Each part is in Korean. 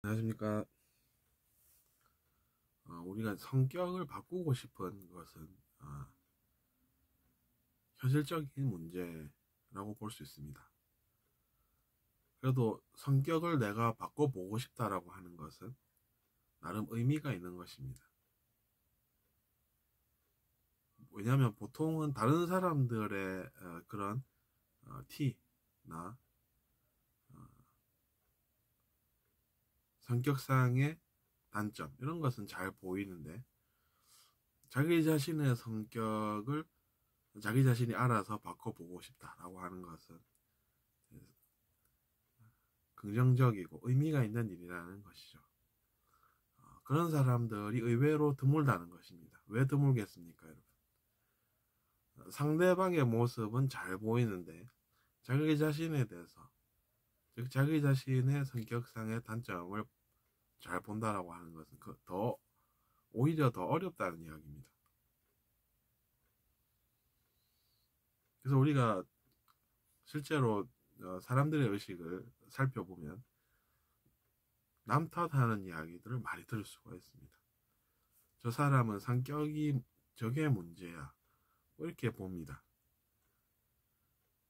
안녕하십니까. 우리가 성격을 바꾸고 싶은 것은 현실적인 문제라고 볼 수 있습니다. 그래도 성격을 내가 바꿔보고 싶다라고 하는 것은 나름 의미가 있는 것입니다. 왜냐하면 보통은 다른 사람들의 그런 티나 성격상의 단점 이런 것은 잘 보이는데 자기 자신의 성격을 자기 자신이 알아서 바꿔보고 싶다라고 하는 것은 긍정적이고 의미가 있는 일이라는 것이죠. 그런 사람들이 의외로 드물다는 것입니다. 왜 드물겠습니까, 여러분? 상대방의 모습은 잘 보이는데 자기 자신에 대해서, 즉 자기 자신의 성격상의 단점을 잘 본다라고 하는 것은 오히려 더 어렵다는 이야기입니다. 그래서 우리가 실제로 사람들의 의식을 살펴보면 남 탓하는 이야기들을 많이 들을 수가 있습니다. 저 사람은 성격이 저게 문제야, 이렇게 봅니다.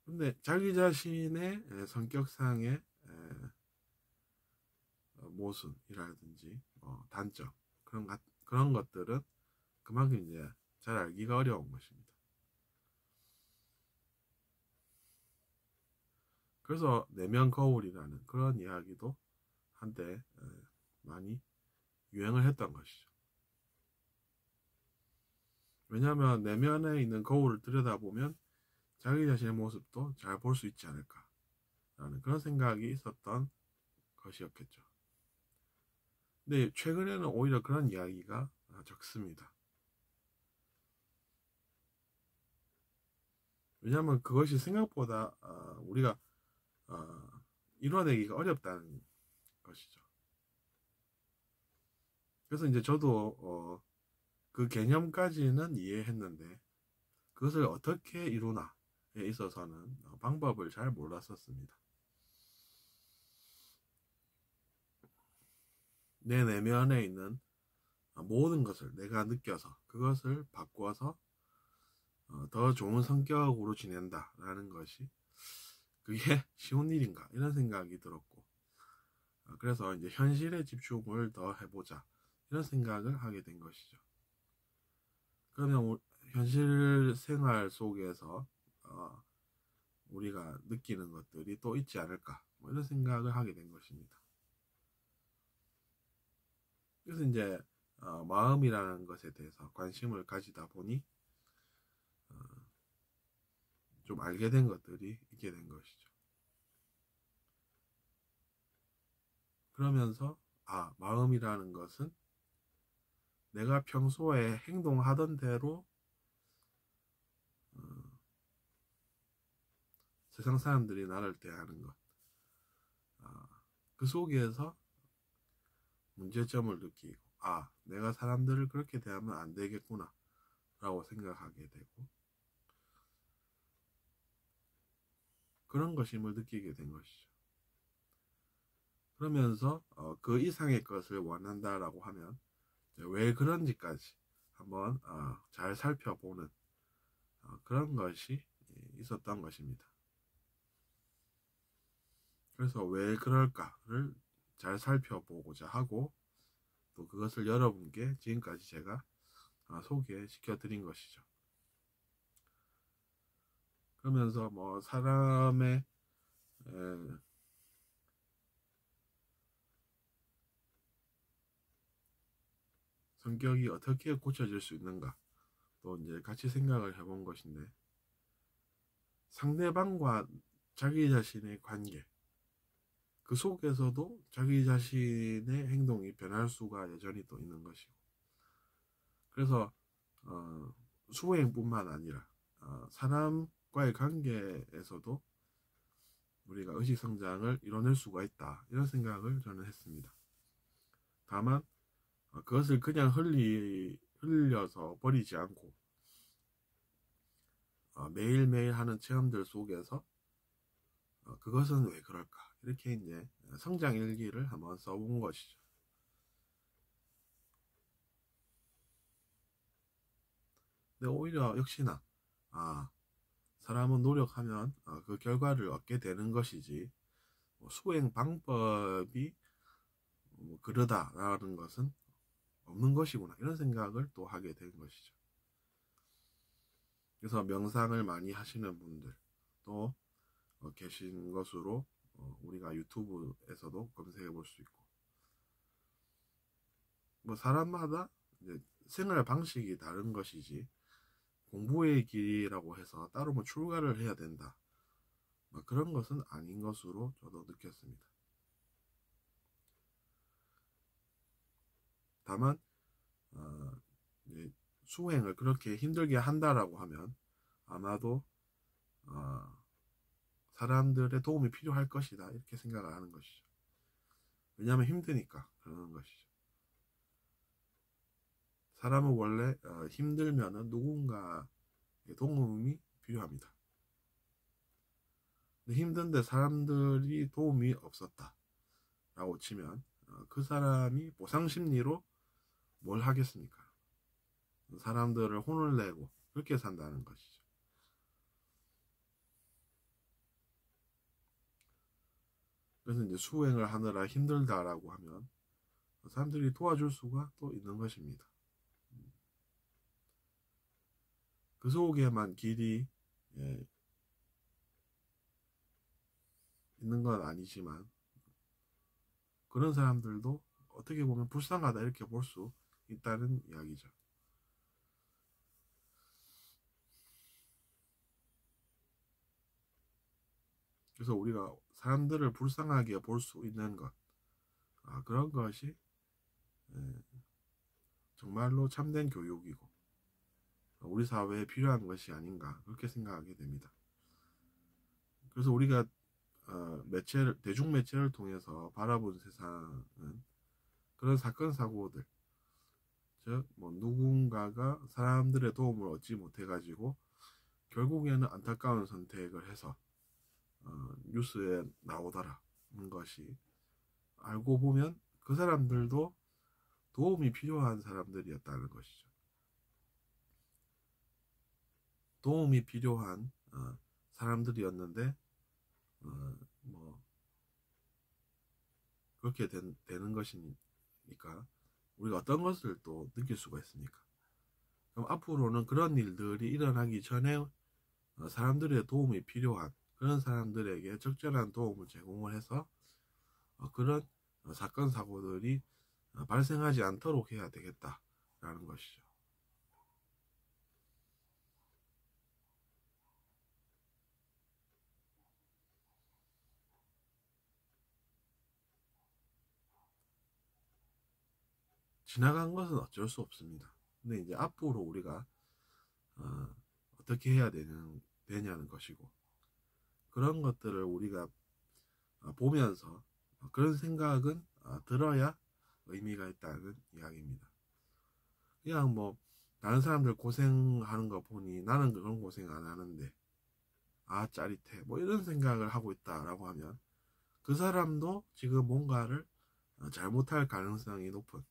근데 자기 자신의 성격상의 모순이라든지 단점 그런 것들은 그만큼 이제 잘 알기가 어려운 것입니다. 그래서 내면 거울이라는 그런 이야기도 한때 많이 유행을 했던 것이죠. 왜냐하면 내면에 있는 거울을 들여다보면 자기 자신의 모습도 잘 볼 수 있지 않을까라는 그런 생각이 있었던 것이었겠죠. 근데 최근에는 오히려 그런 이야기가 적습니다. 왜냐하면 그것이 생각보다 우리가 이뤄내기가 어렵다는 것이죠. 그래서 이제 저도 그 개념까지는 이해했는데 그것을 어떻게 이루나에 있어서는 방법을 잘 몰랐었습니다. 내 내면에 있는 모든 것을 내가 느껴서 그것을 바꿔서 더 좋은 성격으로 지낸다라는 것이 그게 쉬운 일인가 이런 생각이 들었고 그래서 이제 현실에 집중을 더 해보자 이런 생각을 하게 된 것이죠. 그러면 현실 생활 속에서 우리가 느끼는 것들이 또 있지 않을까 이런 생각을 하게 된 것입니다. 그래서 이제 마음이라는 것에 대해서 관심을 가지다 보니 좀 알게 된 것들이 있게 된 것이죠. 그러면서 마음이라는 것은 내가 평소에 행동하던 대로 세상 사람들이 나를 대하는 것, 그 속에서 문제점을 느끼고 내가 사람들을 그렇게 대하면 안 되겠구나 라고 생각하게 되고 그런 것임을 느끼게 된 것이죠. 그러면서 그 이상의 것을 원한다라고 하면 왜 그런지까지 한번 잘 살펴보는 그런 것이 있었던 것입니다. 그래서 왜 그럴까를 잘 살펴보고자 하고 또 그것을 여러분께 지금까지 제가 소개시켜 드린 것이죠. 그러면서 뭐 사람의 성격이 어떻게 고쳐질 수 있는가 또 이제 같이 생각을 해본 것인데 상대방과 자기 자신의 관계 그 속에서도 자기 자신의 행동이 변할 수가 여전히 또 있는 것이고 그래서 수행뿐만 아니라 사람과의 관계에서도 우리가 의식성장을 이뤄낼 수가 있다 이런 생각을 저는 했습니다. 다만 그것을 그냥 흘려서 버리지 않고 매일매일 하는 체험들 속에서 그것은 왜 그럴까 이렇게 이제 성장 일기를 한번 써본 것이죠. 근데 오히려 역시나 사람은 노력하면 그 결과를 얻게 되는 것이지 수행 방법이 그러다라는 것은 없는 것이구나, 이런 생각을 또 하게 된 것이죠. 그래서 명상을 많이 하시는 분들 또 계신 것으로 우리가 유튜브에서도 검색해 볼 수 있고, 뭐 사람마다 이제 생활 방식이 다른 것이지 공부의 길이라고 해서 따로 뭐 출가를 해야 된다, 그런 것은 아닌 것으로 저도 느꼈습니다. 다만 이제 수행을 그렇게 힘들게 한다라고 하면 아마도 사람들의 도움이 필요할 것이다, 이렇게 생각을 하는 것이죠. 왜냐하면 힘드니까 그러는 것이죠. 사람은 원래 힘들면은 누군가의 도움이 필요합니다. 근데 힘든데 사람들이 도움이 없었다 라고 치면 그 사람이 보상심리로 뭘 하겠습니까? 사람들을 혼을 내고 그렇게 산다는 것이죠. 그래서 이제 수행을 하느라 힘들다라고 하면 사람들이 도와줄 수가 또 있는 것입니다. 그 속에만 길이 있는 건 아니지만 그런 사람들도 어떻게 보면 불쌍하다, 이렇게 볼 수 있다는 이야기죠. 그래서 우리가 사람들을 불쌍하게 볼 수 있는 것, 그런 것이 정말로 참된 교육이고 우리 사회에 필요한 것이 아닌가, 그렇게 생각하게 됩니다. 그래서 우리가 대중 매체를 통해서 바라본 세상은 그런 사건 사고들, 즉 뭐 누군가가 사람들의 도움을 얻지 못해 가지고 결국에는 안타까운 선택을 해서 뉴스에 나오더라는 것이, 알고 보면 그 사람들도 도움이 필요한 사람들이었다는 것이죠. 도움이 필요한 사람들이었는데 뭐 그렇게 되는 것이니까 우리가 어떤 것을 또 느낄 수가 있습니까? 그럼 앞으로는 그런 일들이 일어나기 전에 사람들의 도움이 필요한 그런 사람들에게 적절한 도움을 제공을 해서 그런 사건 사고들이 발생하지 않도록 해야 되겠다라는 것이죠. 지나간 것은 어쩔 수 없습니다. 근데 이제 앞으로 우리가 어떻게 해야 되냐는 것이고, 그런 것들을 우리가 보면서 그런 생각은 들어야 의미가 있다는 이야기입니다. 그냥 뭐 다른 사람들 고생하는 거 보니 나는 그런 고생 안 하는데 짜릿해, 뭐 이런 생각을 하고 있다라고 하면 그 사람도 지금 뭔가를 잘못할 가능성이 높은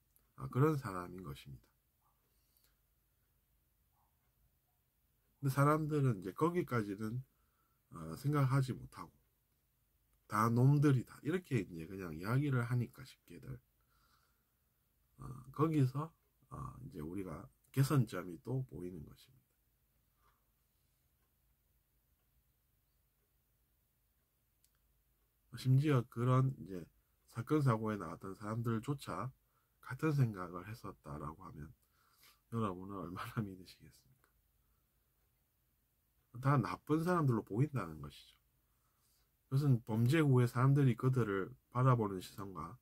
그런 사람인 것입니다. 근데 사람들은 이제 거기까지는 생각하지 못하고 다 놈들이다, 이렇게 이제 그냥 이야기를 하니까 쉽게들 거기서 이제 우리가 개선점이 또 보이는 것입니다. 심지어 그런 이제 사건 사고에 나왔던 사람들조차 같은 생각을 했었다라고 하면 여러분은 얼마나 믿으시겠습니까? 다 나쁜 사람들로 보인다는 것이죠. 그것은 범죄 후에 사람들이 그들을 바라보는 시선과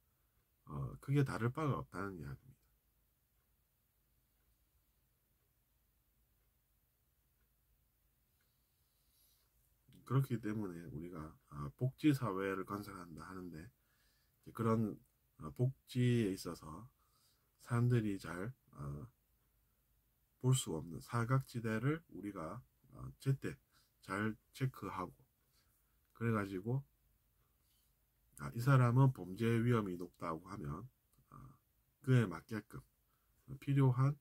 크게 다를 바가 없다는 이야기입니다. 그렇기 때문에 우리가 복지사회를 건설한다 하는데 그런 복지에 있어서 사람들이 잘 볼 수 없는 사각지대를 우리가 제때 잘 체크하고, 그래가지고 이 사람은 범죄 위험이 높다고 하면 그에 맞게끔 필요한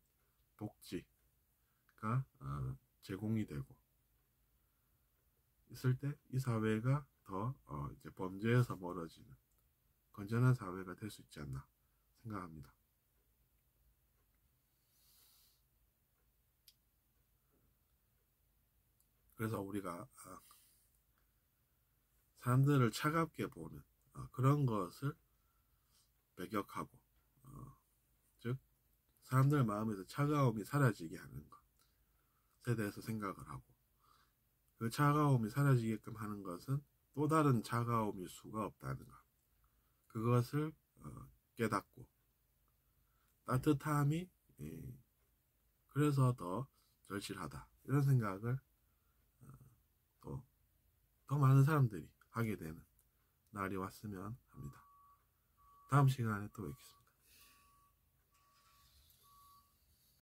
복지가 제공이 되고 있을 때 이 사회가 더 이제 범죄에서 멀어지는 건전한 사회가 될 수 있지 않나 생각합니다. 그래서 우리가 사람들을 차갑게 보는 그런 것을 배격하고 즉 사람들 마음에서 차가움이 사라지게 하는 것에 대해서 생각을 하고 그 차가움이 사라지게끔 하는 것은 또 다른 차가움일 수가 없다는 것. 그것을 깨닫고 따뜻함이 그래서 더 절실하다 이런 생각을 또 더 많은 사람들이 하게 되는 날이 왔으면 합니다. 다음 시간에 또 뵙겠습니다.